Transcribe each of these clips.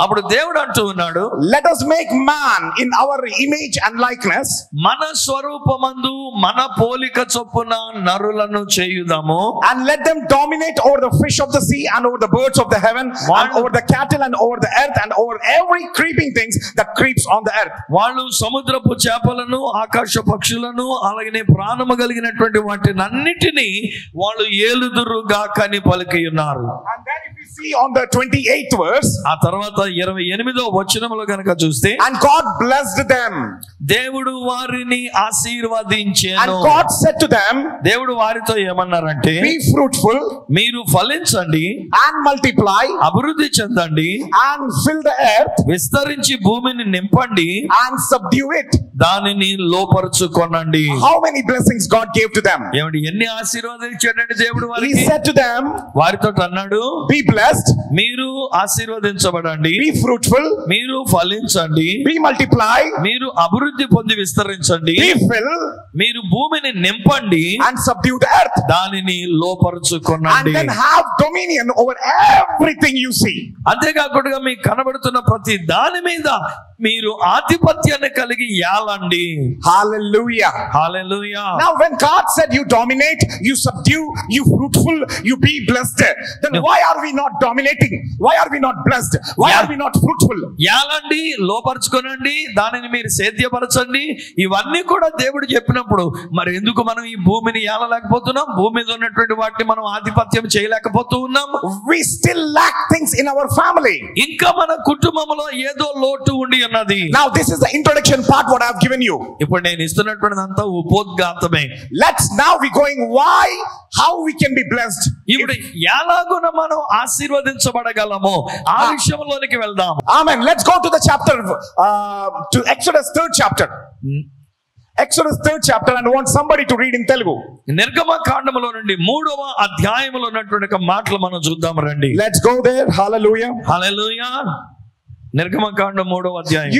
అప్పుడు దేవుడు అంటూ ఉన్నాడు, let us make man in our image and likeness, మన స్వరూపమందు మన పోలిక చొప్పున నరులను చేయుదాము, and let them dominate over the fish of the sea and over the birds of the heaven and over the cattle and over the earth and over every creeping things that creeps on the earth. వాళ్ళు సముద్రపు చేపలను ఆకాశ పక్షులను అలాగే ప్రాణము కలిగినటువంటి వాటిని అన్నిటినీ వాళ్ళు ఏలుదురుగాక అని పలికి ఉన్నారు. And then if we see on the 28th verse, ఆ తర్వాత 28వ వచనములో గనుక చూస్తే, and God blessed them, దేవుడు వారిని ఆశీర్వదించెను. and God said to them, దేవుడు వారితో ఏమన్నారంటే, be fruitful మీరు ఫలించండి, and multiply, అభివృద్ధి చెందండి, and fill the earth, విస్తరించి భూమిని నింపండి, and subdue it. దానిని లోపరుచుకొనండి. How many blessings God gave to them? ఏమండి, ఎన్ని ఆశీర్వాదాలు ఇచ్చాడంటే దేవుడు He వారికి. said to them, వారితో అన్నాడు, be blessed, మీరు ఆశీర్వదించబడండి, be fruitful, మీరు ఫలించండి, be multiply, మీరు అభివృద్ధి పొంది విస్తరించండి, be fill, మీరు భూమిని నింపండి, and subdue the earth, దానిని and లోపరుచుకొనండి. then have dominion over everything you see. అంతేకాకుండా మీకు కనబడుతున్న ప్రతి దాని మీద మీరు ఆధిపత్యాన్ని కలిగి యాలండి. Hallelujah. Hallelujah. Now when God said you dominate, you subdue, you fruitful, you be blessed, then why are we not dominating? Why are we not blessed? Why are we not fruitful? యాలండి, లోపరుచుకొనండి, దానిని మీరు సేద్యపరచండి, ఇవన్నీ కూడా దేవుడు చెప్పినప్పుడు మరి ఎందుకు మనం ఈ భూమిని ఏలలేకపోతున్నాం? భూమి మీద ఉన్నటువంటి వాటిని మనం ఆధిపత్యం చేయలేకపోతూ ఉన్నాం. We still lack things in our family. ఇంకా మన కుటుంబంలో ఏదో లోటు ఉండి ఉన్నది. Now this is the introduction part what I have given you. ఇప్పుడు నేను ఇస్తున్నటువంటిదంతా ఉపోద్ఘాతమే. Let's now be going why, how we can be blessed. ఇప్పుడు ఎలాగున మనం ఆశీర్వదించబడగలమో ఆ విషయంలోనికి వెళ్దాం. Amen. Let's go to the chapter, to Exodus 3rd chapter. Exodus 3rd chapter, and I want somebody to read in Telugu. నిర్గమకాండములో నుండి 3వ అధ్యాయములో ఉన్నటువంటి మాటలు మనం చూద్దాం రండి. Let's go there. Hallelujah. హల్లెలూయా. నిర్గమకాండం 3వ అధ్యాయం.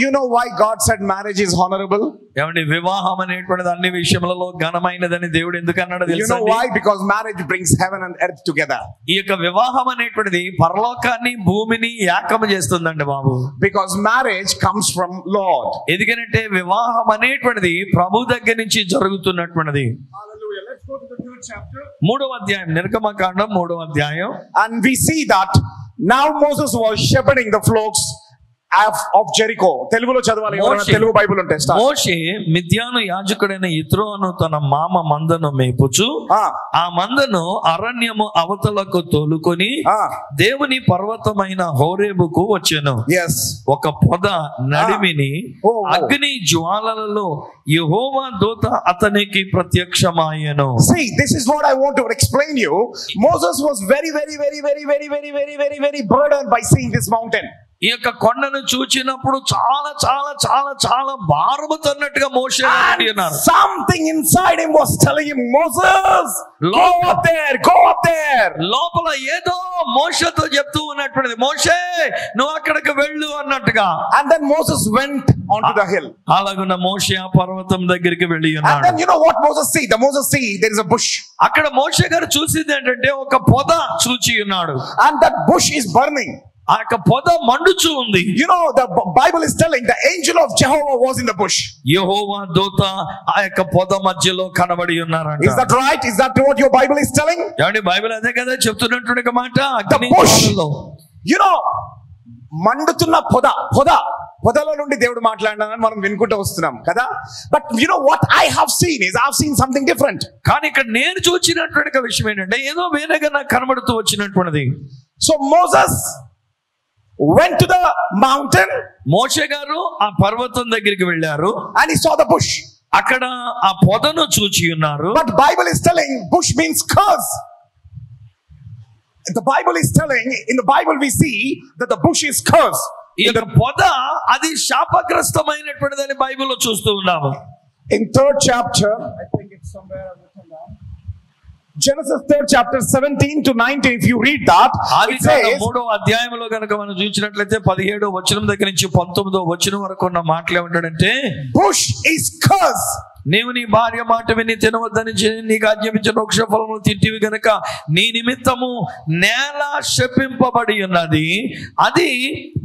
You know why God said marriage is honorable? ఏమండి, వివాహం అనేటువంటిది అన్ని విషయములలో ఘనమైనదని దేవుడు ఎందుకు అన్నాడో You తెలుసా? know why? Because marriage brings heaven and earth together. ఈ యొక్క వివాహం అనేటువంటిది పరలోకాన్ని భూమిని ఏకం చేస్తుందండి బాబు. Because marriage comes from Lord. ఎందుకంటే వివాహం అనేటువంటిది ప్రభు దగ్గర నుంచి జరుగుతున్నటువంటిది. Hallelujah. Let's go to the 3rd chapter. 3వ అధ్యాయం, నిర్గమకాండం 3వ అధ్యాయం. And we see that now Moses was shepherding the flocks of Jericho. Telugulo chadavali, ఎవరైనా తెలుగు బైబిల్ ఉంటే స్టార్ట్. మోషే మిద్యాను యాజకుడైన యిత్రోను తన మామ మందను మేపుచు ఆ మందను అరణ్యము అవతలకు తోలుకొని దేవుని పర్వతమైన హోరేబుకు వచ్చెను. Yes. ఒక పొద నడిమిని అగ్ని జ్వాలలలో యెహోవా దూత అతనికి ప్రత్యక్షమాయెను. See, this is what I want to explain you. Moses was very burdened by seeing this mountain. ఈ యొక్క కొండను చూచినప్పుడు చాలా చాలా చాలా చాలా భారముతో అన్నట్టుగా మోషే ఉన్నారు. Something inside him was telling him, Moses, go up there, go up there. లోపల ఏదో మోషేతో చెప్తూ ఉన్నటువంటిది, మోషే నువ్వు అక్కడికి వెళ్ళు అన్నట్టుగా. And then Moses went onto the hill. అలాగున్న మోషే ఆ పర్వతం దగ్గరికి వెళ్ళి ఉన్నాడు. And then you know what Moses see? The Moses see there is a bush. అక్కడ మోషే గారు చూసింది ఏంటంటే ఒక పొద చూచి ఉన్నాడు. And that bush is burning. ఆ యొక్క పొద మండుచూ ఉంది. You know, the Bible is telling the angel of Jehovah was in the bush. యెహోవా దూత ఆ యొక్క పొద మధ్యలో కనబడి ఉన్నారంట. Is that right? Is that what your Bible is telling? ఏమండి, బైబిల్ అదే కదా చెప్తున్నటువంటి మాట. The bush. You know, మండుతున్న పొదలో నుండి దేవుడు మాట్లాడినాడని మనం వినుకుంటూ వస్తున్నాం కదా. But you know what I have seen is I have seen something different. కానీ ఇక్కడ నేను చూసినటువంటి విషయం ఏంటంటే ఏదో వేరేగా నాకు కనబడుతూ వచ్చినటువంటిది. So Moses went to the mountain. మోషే గారు ఆ పర్వతం దగ్గరికి వెళ్ళారు. And he saw the bush. అక్కడ ఆ పొదను చూచి ఉన్నారు. But Bible is telling bush means curse. The Bible is telling, in the Bible we see that the bush is curse. ఈ యొక్క పొద అది శాపగ్రస్తమైనటువంటిదని బైబిల్లో చూస్తూ ఉన్నాము. In 3rd chapter, I think it's somewhere written down. Genesis 3rd chapter 17 to 19, if you read that, it says, 3వ అధ్యాయంలో గనుక మనం చూసినట్లయితే 17వ వచనం దగ్గర నుంచి 19వ వచనం వరకు ఉన్న మాటలు ఏమంటాడంటే, bush is curse. నీవు నీ భార్య మాట విని తినవద్దని నీకు ఆజ్ఞాపించిన వృక్ష ఫలములు తింటివి గనుక నీ నిమిత్తము నేల శపింపబడి ఉన్నది, అది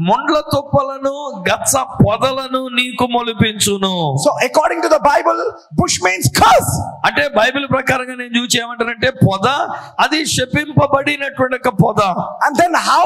మొండ్ల తుప్పలను గచ్చ పొదలను నీకు మొలిపించును. So according to the Bible, bush means curse. అంటే బైబిల్ ప్రకారంగా నేను చూసి ఏమంటారంటే పొద, అది శపింపబడినటువంటి ఒక పొద. And then how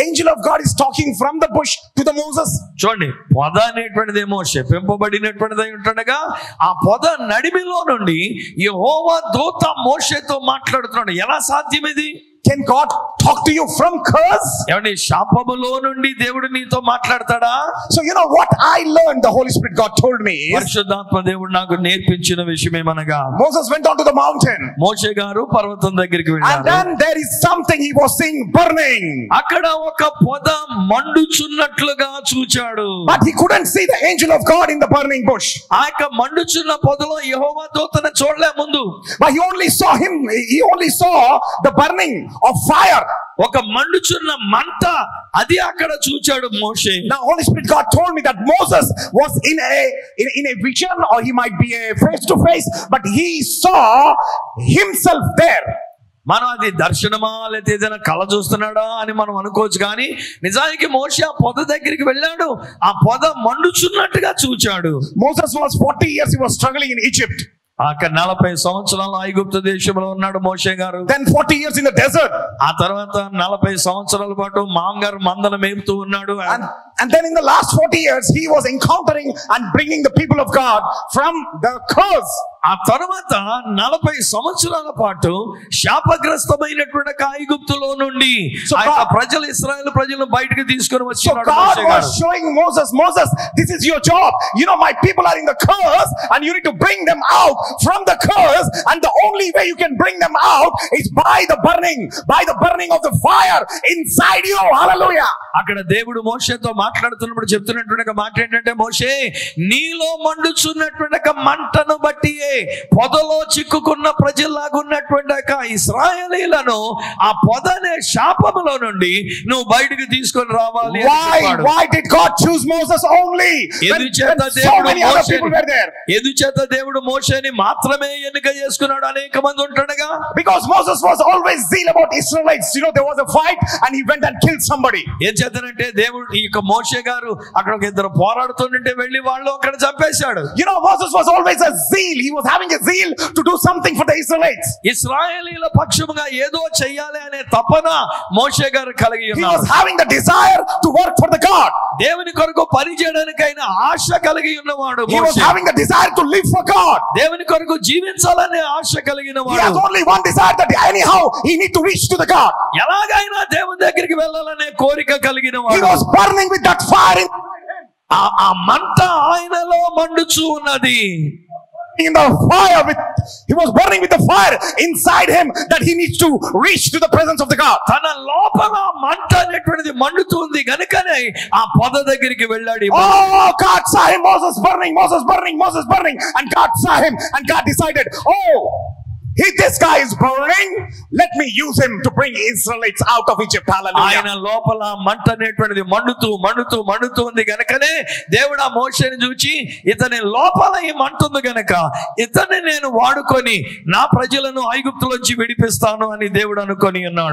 angel of God is talking from the bush to the Moses. చూడండి, పొద అనేటువంటిదేమో శపింపబడినటువంటిదై ఉంటుండగా ఆ పొద నడిమిలో నుండి యెహోవా దూత మోషేతో మాట్లాడుతున్నాడు. ఎలా సాధ్యం ఇది? Can God talk to you from curse? ఏమండి, శాపములో నుండి దేవుడు నీతో మాట్లాడతాడా? So you know what I learned, the Holy Spirit God told me is, పరిశుద్ధాత్మ దేవుడు నాకు నేర్పించిన విషయం ఏమనగా, Moses went on to the mountain. మోషే గారు పర్వతం దగ్గరికి వెళ్ళారు. And then there is something he was seeing burning. అక్కడ ఒక పొద మండుచున్నట్లుగా చూచాడు. But he couldn't see the angel of God in the burning bush. ఆ యొక్క మండుచున్న పొదలో యెహోవా దూతను చూడలే ముందు. But he only saw the burning of fire. ఒక మండుచున్న మంట, అది అక్కడ చూచాడు మోషే. Now Holy Spirit God told me that Moses was in a vision, or he might be a face to face, but he saw himself there. మనం అది దర్శనమా లేకపోతే ఏదైనా కళ చూస్తున్నాడా అని మనం అనుకోవచ్చు, కానీ నిజానికి మోషే ఆ పొద దగ్గరికి వెళ్ళాడు, ఆ పొద మండుచున్నట్టుగా చూచాడు. Moses was 40 years, he was struggling in Egypt. అక్కడ 40 సంవత్సరాలు ఐగుప్తు దేశంలో ఉన్నాడు మోషే గారు. Then 40 years in the desert. ఆ తర్వాత 40 సంవత్సరాల పాటు మాంగారు మందను మేపుతూ ఉన్నాడు. And then in the last 40 years he was encountering and bringing the people of God from the curse. ఆ తర్వాత 40 సంవత్సరాల పాటు శాపగ్రస్తమైనటువంటి ఐగుప్తులో నుండి ప్రజలు, ఇశ్రాయేలు ప్రజలను బయటికి తీసుకొని వచ్చాడు. God was showing Moses, this is your job. You know, my people are in the curse and you need to bring them out from the curse, and the only way you can bring them out is by the burning of the fire inside you. Hallelujah. అక్కడ దేవుడు మోషేతో మాట్లాడుతున్నప్పుడు చెప్తున్నటువంటి మాట ఏంటంటే, మోషే, నీలో మండుచున్నటువంటి మంటను బట్టి పొదలో చిక్కుకున్న ప్రజల్లాగా ఉన్నటువంటి ఇశ్రాయేలీలను ఆ పొదనే శాపములో నుండి నువ్వు బయటికి తీసుకొని రావాలి. Why did God choose Moses only? ఎందుచేత దేవుడు మోషేని మాత్రమే ఎన్నిక చేసుకున్నాడు అనేక మంది ఉంటుండగా? Because Moses was always zeal about Israelites. You know, there was a fight and he went and killed somebody. ఏం చేద్దానంటే దేవుడు ఈ మోషే గారు అక్కడ ఒక ఇద్దరు పోరాడుతుంటే వెళ్ళి వాళ్ళు అక్కడ చంపేశాడు. You know, Moses was always a zeal. He was having a zeal to do something for the Israelites. ఇశ్రాయేలీల పక్షముగా ఏదో చేయాలి అనే తపన మోషే గారు కలిగి ఉన్నారు. He was having the desire to work for the God. దేవుని కొరకు పని చేయడానికైన ఆశ కలిగి ఉన్నవాడు. He was having the desire to live for God. దేవుని కొరకు జీవించాలనే ఆశ కలిగిన వాడు. He has only one desire, that anyhow he need to reach to the God. ఎలాగైనా దేవుని దగ్గరికి వెళ్ళాలనే కోరిక కలిగిన వాడు. He was burning with that fire. ఆ మంట ఆయనలో మండుచు ఉన్నది. In the fire, he was burning with the fire inside him, that he needs to reach to the presence of the God. తన లోపల మంట అనేటువంటిది మండుతుంది గనుకనే ఆ పొద దగ్గరికి వెళ్ళాడు. Oh, God saw him, Moses burning, and God saw him, and God decided, this guy is burning, let me use him to bring Israelites out of Egypt. Hallelujah. ఆయన లోపల మంట అనేటువంటిది మండుతూ ఉంది గనుకనే దేవుడు ఆ మోషేని చూచి, ఇతని లోపల ఈ మంట ఉంది గనక ఇతన్ని నేను వాడుకొని నా ప్రజలను ఐగుప్తులోంచి విడిపిస్తాను అని దేవుడు అనుకొని ఉన్నాడు.